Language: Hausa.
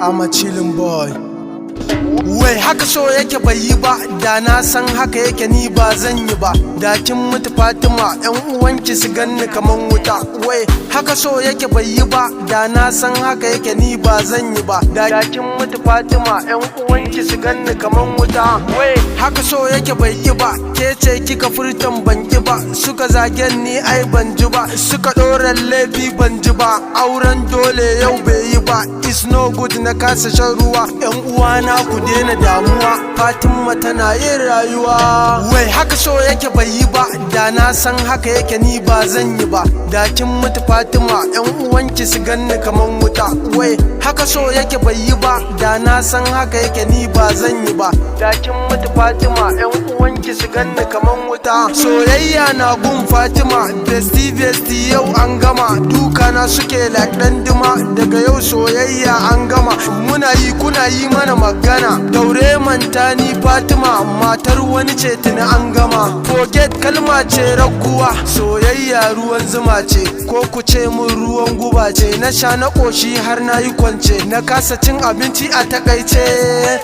I'm a chillin' boy. Wai haka so yake bai yi ba, da na san haka yake ni ba zan yi ba. Da kin mutu Fatima, yan uwanki su ganni kaman wuta. Wai haka so yake bai yi ba, da na san haka yake ni ba zan yi ba. Da kin mutu Fatima, yan uwanki su ganni kaman wuta. Wai haka so yake bai yi ba, ke ce kika furtan ban ki ba. Suka zagen ni ai ban ji ba, suka ɗora laifi ban ji ba. Auren dole yau bai yi ba, it's no good na kasa shan ruwa. Yan uwana ku daina damuwa, Fatima tana yin rayuwa. Wai haka so yake bai yi ba, da na san haka yake ni ba zan yi ba. Da kin mutu Fatima, yan uwanki su ganni kaman wuta. Wai haka so yake bai yi ba, da na san haka yake ni ba zan yi ba. Da kin mutu Fatima, yan uwanki su ganni kaman wuta. Soyayya na gun Fatima, besti yau an gama. Duka na suke like dan duma, daga yau soyayya an gama. Muna yi kuna yi mana magana, daure manta ni Fatima, matar wani ce tuni an gama. Forget kalma ce raguwa, soyayya ruwan zuma ce, ko ku ce mun ruwan guba ce. Na sha na ƙoshi har na yi kwance, na kasa cin abinci a takaice.